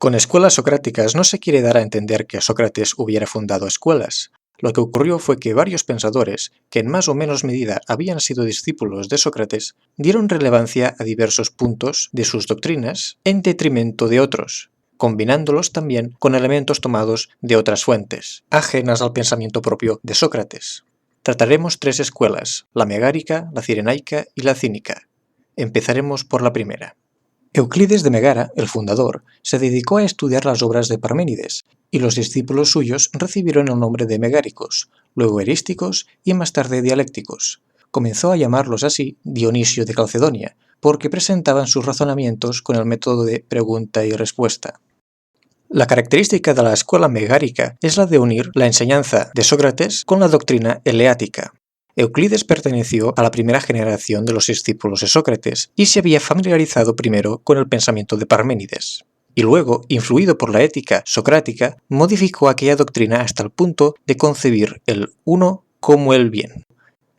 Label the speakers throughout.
Speaker 1: Con escuelas socráticas no se quiere dar a entender que Sócrates hubiera fundado escuelas. Lo que ocurrió fue que varios pensadores, que en más o menos medida habían sido discípulos de Sócrates, dieron relevancia a diversos puntos de sus doctrinas en detrimento de otros, combinándolos también con elementos tomados de otras fuentes, ajenas al pensamiento propio de Sócrates. Trataremos tres escuelas, la megárica, la cirenaica y la cínica. Empezaremos por la primera. Euclides de Megara, el fundador, se dedicó a estudiar las obras de Parménides, y los discípulos suyos recibieron el nombre de megáricos, luego erísticos y más tarde dialécticos. Comenzó a llamarlos así Dionisio de Calcedonia, porque presentaban sus razonamientos con el método de pregunta y respuesta. La característica de la escuela megárica es la de unir la enseñanza de Sócrates con la doctrina eleática. Euclides perteneció a la primera generación de los discípulos de Sócrates y se había familiarizado primero con el pensamiento de Parménides. Y luego, influido por la ética socrática, modificó aquella doctrina hasta el punto de concebir el uno como el bien.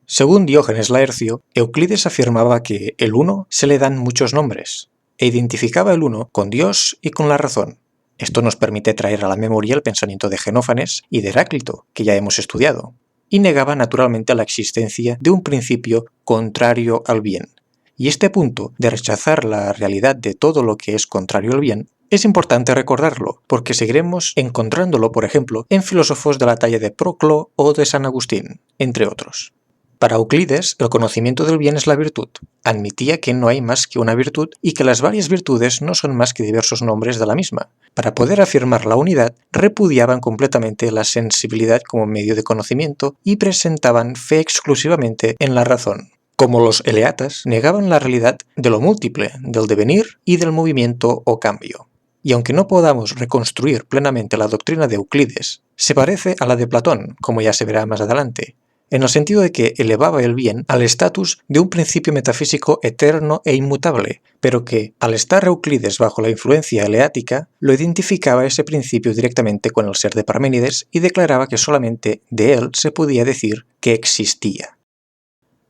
Speaker 1: Según Diógenes Laercio, Euclides afirmaba que el uno se le dan muchos nombres, e identificaba el uno con Dios y con la razón. Esto nos permite traer a la memoria el pensamiento de Genófanes y de Heráclito, que ya hemos estudiado, y negaba naturalmente la existencia de un principio contrario al bien. Y este punto de rechazar la realidad de todo lo que es contrario al bien es importante recordarlo, porque seguiremos encontrándolo, por ejemplo, en filósofos de la talla de Proclo o de San Agustín, entre otros. Para Euclides, el conocimiento del bien es la virtud. Admitía que no hay más que una virtud y que las varias virtudes no son más que diversos nombres de la misma. Para poder afirmar la unidad, repudiaban completamente la sensibilidad como medio de conocimiento y presentaban fe exclusivamente en la razón. Como los eleatas, negaban la realidad de lo múltiple, del devenir y del movimiento o cambio. Y aunque no podamos reconstruir plenamente la doctrina de Euclides, se parece a la de Platón, como ya se verá más adelante, en el sentido de que elevaba el bien al estatus de un principio metafísico eterno e inmutable, pero que, al estar Euclides bajo la influencia eleática, lo identificaba ese principio directamente con el ser de Parménides y declaraba que solamente de él se podía decir que existía.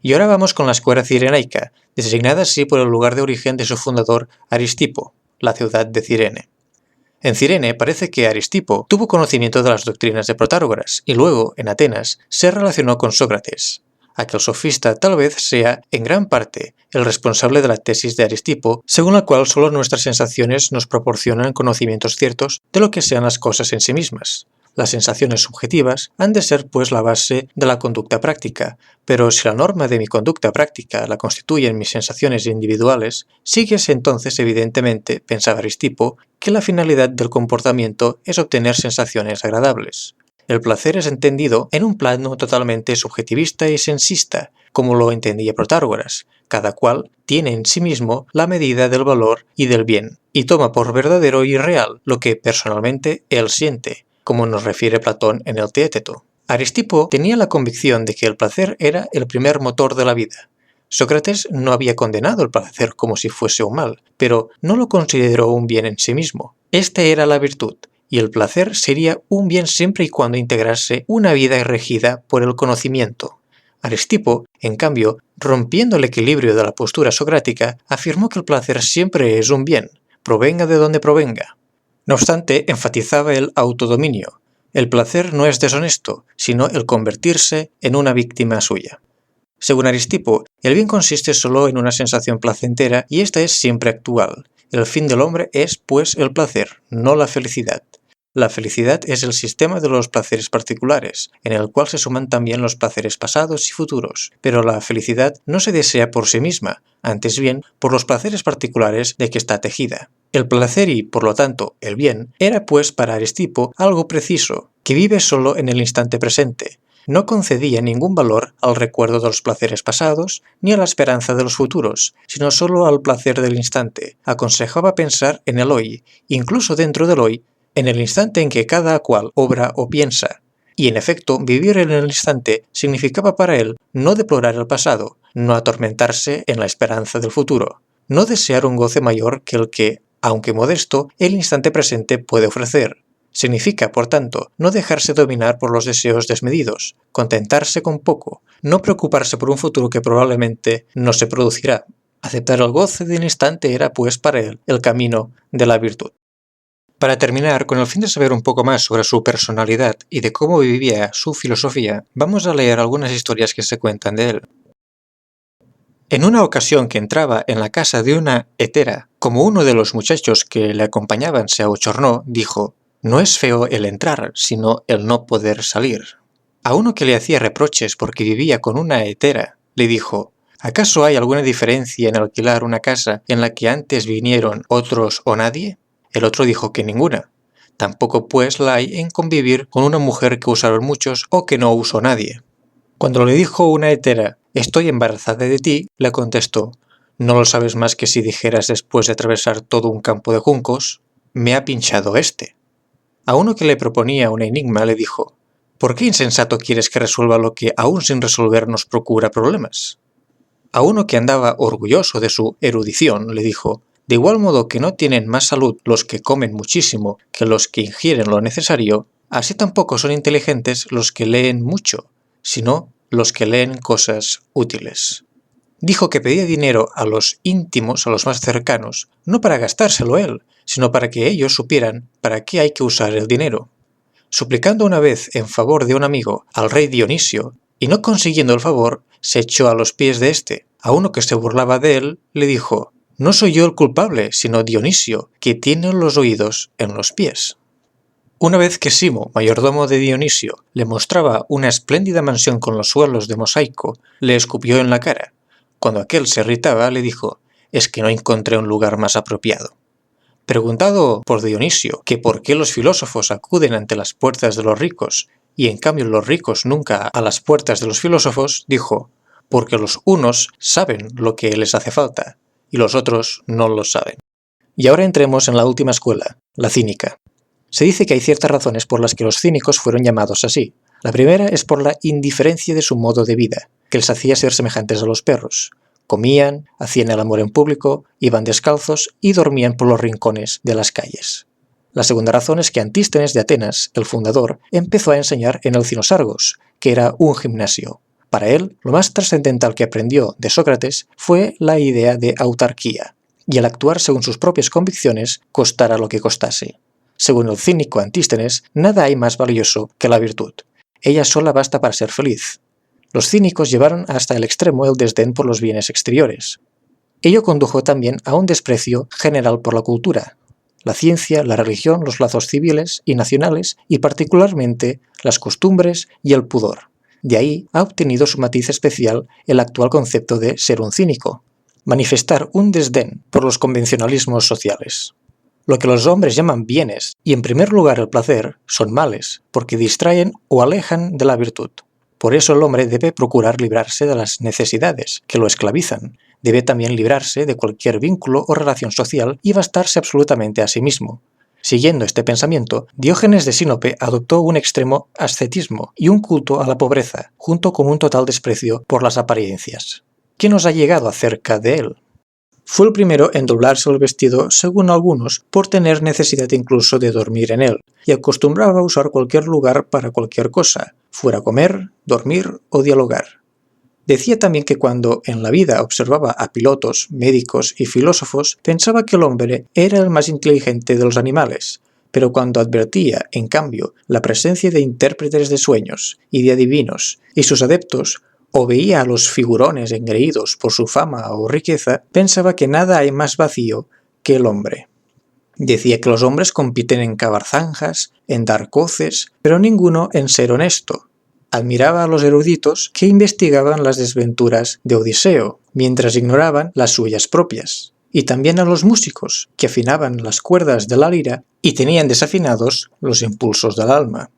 Speaker 1: Y ahora vamos con la escuela cirenaica, designada así por el lugar de origen de su fundador Aristipo, la ciudad de Cirene. En Cirene parece que Aristipo tuvo conocimiento de las doctrinas de Protágoras y luego, en Atenas, se relacionó con Sócrates. Aquel sofista tal vez sea, en gran parte, el responsable de la tesis de Aristipo, según la cual solo nuestras sensaciones nos proporcionan conocimientos ciertos de lo que sean las cosas en sí mismas. Las sensaciones subjetivas han de ser pues la base de la conducta práctica, pero si la norma de mi conducta práctica la constituyen mis sensaciones individuales, síguese entonces evidentemente, pensaba Aristipo, que la finalidad del comportamiento es obtener sensaciones agradables. El placer es entendido en un plano totalmente subjetivista y sensista, como lo entendía Protágoras. Cada cual tiene en sí mismo la medida del valor y del bien, y toma por verdadero y real lo que personalmente él siente, como nos refiere Platón en el Teéteto. Aristipo tenía la convicción de que el placer era el primer motor de la vida. Sócrates no había condenado el placer como si fuese un mal, pero no lo consideró un bien en sí mismo. Esta era la virtud, y el placer sería un bien siempre y cuando integrase una vida regida por el conocimiento. Aristipo, en cambio, rompiendo el equilibrio de la postura socrática, afirmó que el placer siempre es un bien, provenga de donde provenga. No obstante, enfatizaba el autodominio. El placer no es deshonesto, sino el convertirse en una víctima suya. Según Aristipo, el bien consiste solo en una sensación placentera y esta es siempre actual. El fin del hombre es, pues, el placer, no la felicidad. La felicidad es el sistema de los placeres particulares, en el cual se suman también los placeres pasados y futuros, pero la felicidad no se desea por sí misma, antes bien por los placeres particulares de que está tejida. El placer y, por lo tanto, el bien, era pues para Aristipo algo preciso, que vive solo en el instante presente. No concedía ningún valor al recuerdo de los placeres pasados ni a la esperanza de los futuros, sino solo al placer del instante. Aconsejaba pensar en el hoy, incluso dentro del hoy, en el instante en que cada cual obra o piensa. Y en efecto, vivir en el instante significaba para él no deplorar el pasado, no atormentarse en la esperanza del futuro, no desear un goce mayor que el que, aunque modesto, el instante presente puede ofrecer. Significa, por tanto, no dejarse dominar por los deseos desmedidos, contentarse con poco, no preocuparse por un futuro que probablemente no se producirá. Aceptar el goce del instante era, pues, para él el camino de la virtud. Para terminar, con el fin de saber un poco más sobre su personalidad y de cómo vivía su filosofía, vamos a leer algunas historias que se cuentan de él. En una ocasión que entraba en la casa de una hetera, como uno de los muchachos que le acompañaban se abochornó, dijo: «No es feo el entrar, sino el no poder salir». A uno que le hacía reproches porque vivía con una hetera, le dijo: «¿Acaso hay alguna diferencia en alquilar una casa en la que antes vinieron otros o nadie?». El otro dijo que ninguna. Tampoco pues la hay en convivir con una mujer que usaron muchos o que no usó nadie. Cuando le dijo una hetera: «Estoy embarazada de ti», le contestó: «No lo sabes más que si dijeras después de atravesar todo un campo de juncos: me ha pinchado este». A uno que le proponía un enigma le dijo: «¿Por qué insensato quieres que resuelva lo que aún sin resolver nos procura problemas?». A uno que andaba orgulloso de su erudición le dijo: «De igual modo que no tienen más salud los que comen muchísimo que los que ingieren lo necesario, así tampoco son inteligentes los que leen mucho, sino los que leen cosas útiles». Dijo que pedía dinero a los íntimos, a los más cercanos, no para gastárselo él, sino para que ellos supieran para qué hay que usar el dinero. Suplicando una vez en favor de un amigo al rey Dionisio, y no consiguiendo el favor, se echó a los pies de éste. A uno que se burlaba de él, le dijo: «No soy yo el culpable, sino Dionisio, que tiene los oídos en los pies». Una vez que Simo, mayordomo de Dionisio, le mostraba una espléndida mansión con los suelos de mosaico, le escupió en la cara. Cuando aquel se irritaba, le dijo: «Es que no encontré un lugar más apropiado». Preguntado por Dionisio que por qué los filósofos acuden ante las puertas de los ricos y en cambio los ricos nunca a las puertas de los filósofos, dijo: «Porque los unos saben lo que les hace falta y los otros no lo saben». Y ahora entremos en la última escuela, la cínica. Se dice que hay ciertas razones por las que los cínicos fueron llamados así. La primera es por la indiferencia de su modo de vida, que les hacía ser semejantes a los perros. Comían, hacían el amor en público, iban descalzos y dormían por los rincones de las calles. La segunda razón es que Antístenes de Atenas, el fundador, empezó a enseñar en el Cinosargos, que era un gimnasio. Para él, lo más trascendental que aprendió de Sócrates fue la idea de autarquía, y el actuar según sus propias convicciones, costara lo que costase. Según el cínico Antístenes, nada hay más valioso que la virtud. Ella sola basta para ser feliz. Los cínicos llevaron hasta el extremo el desdén por los bienes exteriores. Ello condujo también a un desprecio general por la cultura, la ciencia, la religión, los lazos civiles y nacionales y particularmente las costumbres y el pudor. De ahí ha obtenido su matiz especial el actual concepto de ser un cínico, manifestar un desdén por los convencionalismos sociales. Lo que los hombres llaman bienes, y en primer lugar el placer, son males, porque distraen o alejan de la virtud. Por eso el hombre debe procurar librarse de las necesidades, que lo esclavizan. Debe también librarse de cualquier vínculo o relación social y bastarse absolutamente a sí mismo. Siguiendo este pensamiento, Diógenes de Sinope adoptó un extremo ascetismo y un culto a la pobreza, junto con un total desprecio por las apariencias. ¿Qué nos ha llegado acerca de él? Fue el primero en doblarse el vestido, según algunos, por tener necesidad incluso de dormir en él, y acostumbraba a usar cualquier lugar para cualquier cosa, fuera comer, dormir o dialogar. Decía también que cuando en la vida observaba a pilotos, médicos y filósofos, pensaba que el hombre era el más inteligente de los animales, pero cuando advertía, en cambio, la presencia de intérpretes de sueños y de adivinos y sus adeptos, o veía a los figurones engreídos por su fama o riqueza, pensaba que nada hay más vacío que el hombre. Decía que los hombres compiten en cavar zanjas, en dar coces, pero ninguno en ser honesto. Admiraba a los eruditos que investigaban las desventuras de Odiseo, mientras ignoraban las suyas propias, y también a los músicos, que afinaban las cuerdas de la lira y tenían desafinados los impulsos del alma.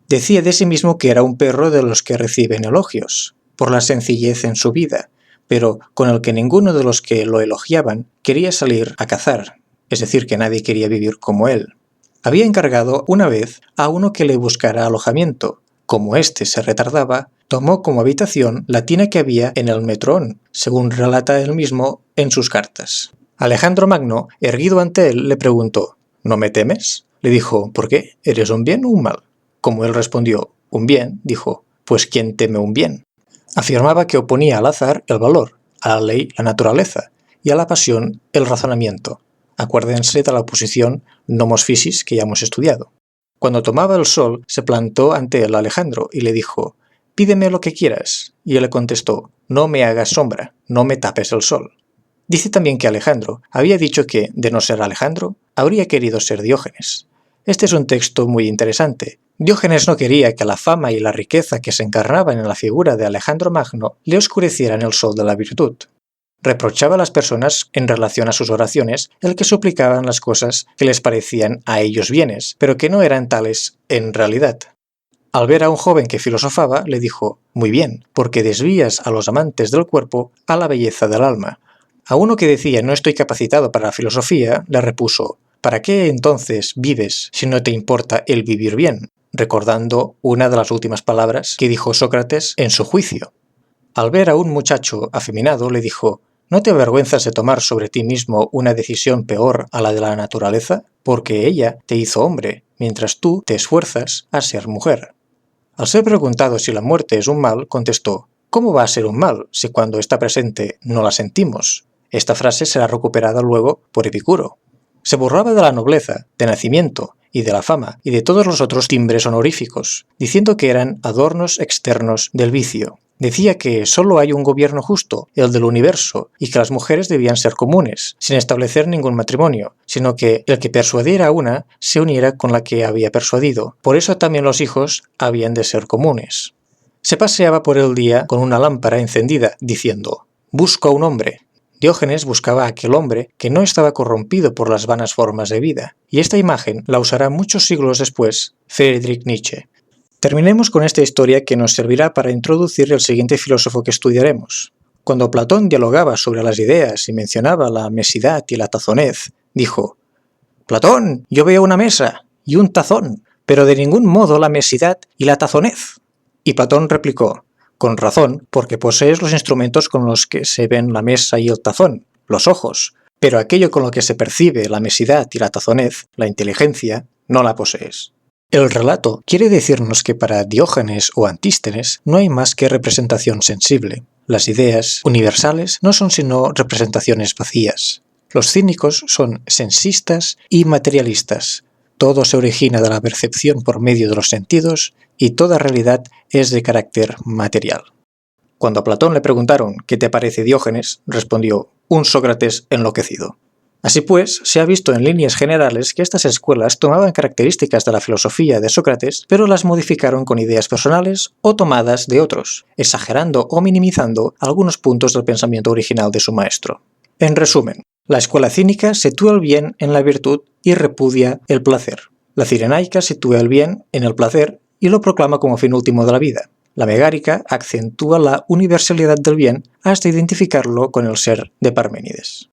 Speaker 1: Decía de sí mismo que era un perro de los que reciben elogios, por la sencillez en su vida, pero con el que ninguno de los que lo elogiaban quería salir a cazar, es decir, que nadie quería vivir como él. Había encargado una vez a uno que le buscara alojamiento. Como éste se retardaba, tomó como habitación la tina que había en el metrón, según relata él mismo en sus cartas. Alejandro Magno, erguido ante él, le preguntó: «¿No me temes?». Le dijo: «¿Por qué? ¿Eres un bien o un mal?». Como él respondió: «Un bien», dijo: «Pues ¿quién teme un bien?». Afirmaba que oponía al azar el valor, a la ley la naturaleza y a la pasión el razonamiento. Acuérdense de la oposición nomos physis que ya hemos estudiado. Cuando tomaba el sol, se plantó ante él Alejandro y le dijo: «Pídeme lo que quieras». Y él le contestó: «No me hagas sombra, no me tapes el sol». Dice también que Alejandro había dicho que, de no ser Alejandro, habría querido ser Diógenes. Este es un texto muy interesante. Diógenes no quería que la fama y la riqueza que se encarnaban en la figura de Alejandro Magno le oscurecieran el sol de la virtud. Reprochaba a las personas, en relación a sus oraciones, el que suplicaban las cosas que les parecían a ellos bienes, pero que no eran tales en realidad. Al ver a un joven que filosofaba, le dijo: «Muy bien, porque desvías a los amantes del cuerpo a la belleza del alma». A uno que decía: «No estoy capacitado para la filosofía», le repuso: «¿Para qué entonces vives si no te importa el vivir bien?», recordando una de las últimas palabras que dijo Sócrates en su juicio. Al ver a un muchacho afeminado, le dijo: «¿No te avergüenzas de tomar sobre ti mismo una decisión peor a la de la naturaleza? Porque ella te hizo hombre, mientras tú te esfuerzas a ser mujer». Al ser preguntado si la muerte es un mal, contestó: «¿Cómo va a ser un mal si cuando está presente no la sentimos?». Esta frase será recuperada luego por Epicuro. Se burlaba de la nobleza, de nacimiento y de la fama y de todos los otros timbres honoríficos, diciendo que eran adornos externos del vicio. Decía que solo hay un gobierno justo, el del universo, y que las mujeres debían ser comunes, sin establecer ningún matrimonio, sino que el que persuadiera a una se uniera con la que había persuadido. Por eso también los hijos habían de ser comunes. Se paseaba por el día con una lámpara encendida, diciendo: «Busco a un hombre». Diógenes buscaba a aquel hombre que no estaba corrompido por las vanas formas de vida, y esta imagen la usará muchos siglos después Friedrich Nietzsche. Terminemos con esta historia que nos servirá para introducir el siguiente filósofo que estudiaremos. Cuando Platón dialogaba sobre las ideas y mencionaba la mesidad y la tazonez, dijo: «Platón, yo veo una mesa y un tazón, pero de ningún modo la mesidad y la tazonez». Y Platón replicó: «Con razón, porque posees los instrumentos con los que se ven la mesa y el tazón, los ojos, pero aquello con lo que se percibe la mesidad y la tazonez, la inteligencia, no la posees». El relato quiere decirnos que para Diógenes o Antístenes no hay más que representación sensible. Las ideas universales no son sino representaciones vacías. Los cínicos son sensistas y materialistas. Todo se origina de la percepción por medio de los sentidos y toda realidad es de carácter material. Cuando a Platón le preguntaron «¿Qué te parece Diógenes?», respondió: «Un Sócrates enloquecido». Así pues, se ha visto en líneas generales que estas escuelas tomaban características de la filosofía de Sócrates, pero las modificaron con ideas personales o tomadas de otros, exagerando o minimizando algunos puntos del pensamiento original de su maestro. En resumen, la escuela cínica sitúa el bien en la virtud y repudia el placer. La cirenaica sitúa el bien en el placer y lo proclama como fin último de la vida. La megárica acentúa la universalidad del bien hasta identificarlo con el ser de Parménides.